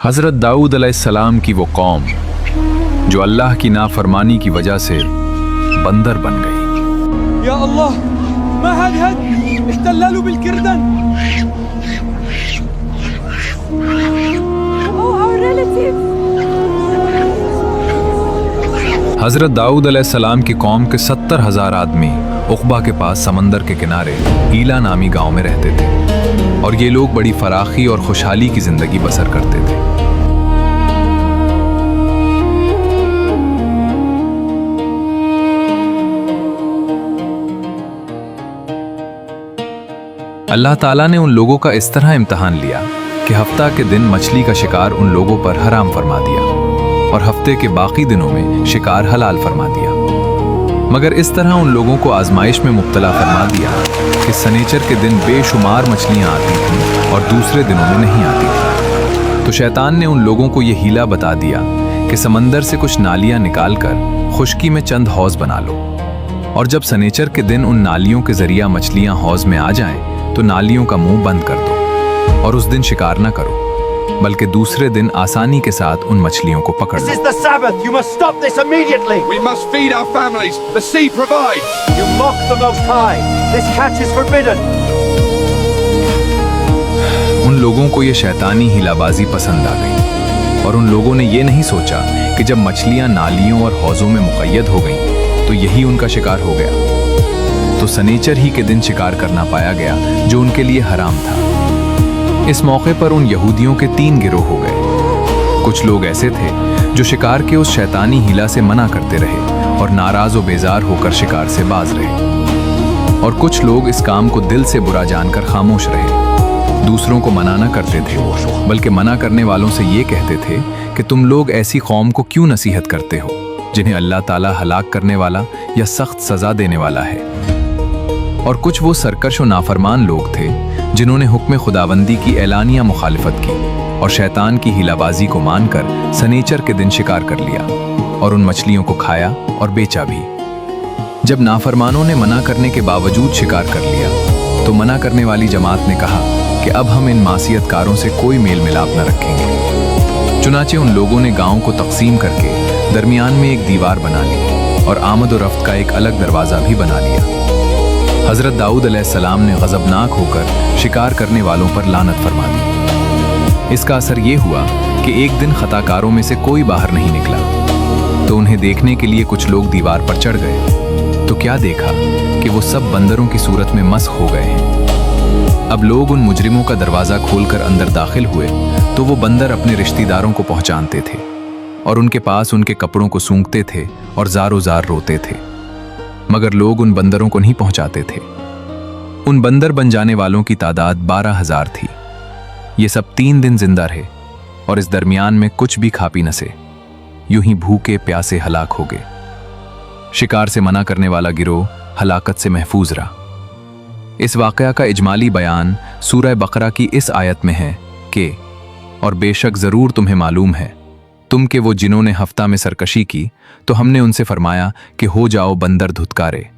हज़रत दाऊद अलैहिस्सलाम की वो कौम जो अल्लाह की नाफरमानी की वजह से बंदर बन गई। या अल्लाह ما هذا احتلالوا بالكردن हज़रत दाऊद अलैहिस्सलाम की कौम के 70,000 आदमी उक़बा के पास समंदर के किनारे ईला नामी गांव में रहते थे और ये लोग बड़ी फराखी और खुशहाली की ज़िंदगी बसर करते थे। अल्लाह ताला ने उन लोगों का इस तरह इम्तहान लिया कि हफ्ता के दिन मछली का शिकार उन लोगों पर हराम फरमा दिया और हफ्ते के बाकी दिनों में शिकार हलाल फरमा दिया। मगर इस तरह उन लोगों को आजमाइश में मुब्तला फरमा दिया कि सनीचर के दिन बेशुमार मछलियां आती थीं और दूसरे दिनों में नहीं आती थीं। तो शैतान ने उन लोगों को ये हीला बता दिया कि समंदर से कुछ नालियां निकालकर खुश्की में चंद हौज बना लो, और जब सनीचर के दिन उन नालियों के जरिया मछलियां हौज में आ जाएं तो नालियों का मुंह बंद कर दो और उस दिन शिकार न करो, बल्कि दूसरे दिन आसानी के साथ उन मछलियों को पकड़ लो। This is the Sabbath. You must stop this immediately. We must feed our families. The sea provides. You mock the Most High. This catch is forbidden. उन लोगों को ये शैतानी हिलाबाजी पसंद आ गई और उन लोगों ने ये नहीं सोचा कि जब मछलियां नालियों और हौजों में मुक़य्यद हो गईं तो यही उनका शिकार हो गया। तो सनीचर ही के दिन शिकार करना पाया गया जो उनके लिए हराम था। इस मौके पर उन यहूदियों के 3 गिरोह हो गए। कुछ लोग ऐसे थे जो शिकार के उस शैतानी हिला से मना करते रहे और नाराज और बेजार होकर शिकार से बाज रहे, और कुछ लोग इस काम को दिल से बुरा जानकर खामोश रहे। दूसरों को मना न करते थे, बल्कि मना करने वालों से ये कहते थे कि तुम लोग ऐसी कौम को क्यों नसीहत करते हो जिन्हें अल्लाह ताला हलाक करने वाला या सख्त सजा देने वाला है। और कुछ वो सरकश और नाफरमान लोग थे जिन्होंने हुक्म खुदाबंदी की एलानिया मुखालिफत की और शैतान की हिलाबाजी को मानकर सनीचर के दिन शिकार कर लिया और उन मछलियों को खाया और बेचा भी। जब नाफरमानों ने मना करने के बावजूद शिकार कर लिया तो मना करने वाली जमात ने कहा कि अब हम इन मासियतकारों से कोई मेल मिलाप न रखेंगे। चुनाचे उन लोगों ने गांव को तकसीम करके दरमियान में एक दीवार बना ली और आमद और रफ्त का एक अलग दरवाज़ा भी बना लिया। हज़रत दाऊद अलैहिस्सलाम ने गज़बनाक होकर शिकार करने वालों पर लानत फरमा दी। इसका असर ये हुआ कि एक दिन खताकारों में से कोई बाहर नहीं निकला, तो उन्हें देखने के लिए कुछ लोग दीवार पर चढ़ गए तो क्या देखा कि वो सब बंदरों की सूरत में मस्ख हो गए हैं। अब लोग उन मुजरिमों का दरवाज़ा खोलकर अंदर दाखिल हुए तो वो बंदर अपने रिश्तेदारों को पहुंचाते थे और उनके पास उनके कपड़ों को सूंघते थे और ज़ारो ज़ार रोते थे, मगर लोग उन बंदरों को नहीं पहुंचाते थे। उन बंदर बन जाने वालों की तादाद 12,000 थी। ये सब 3 दिन जिंदा रहे और इस दरमियान में कुछ भी खा पी न से, यूं ही भूखे प्यासे हलाक हो गए। शिकार से मना करने वाला गिरोह हलाकत से महफूज रहा। इस वाक़या का इजमाली बयान सूरह बकरा की इस आयत में है कि और बेशक ज़रूर तुम्हें मालूम है तुम के वो जिन्होंने हफ्ता में सरकशी की तो हमने उनसे फरमाया कि हो जाओ बंदर धुतकारे।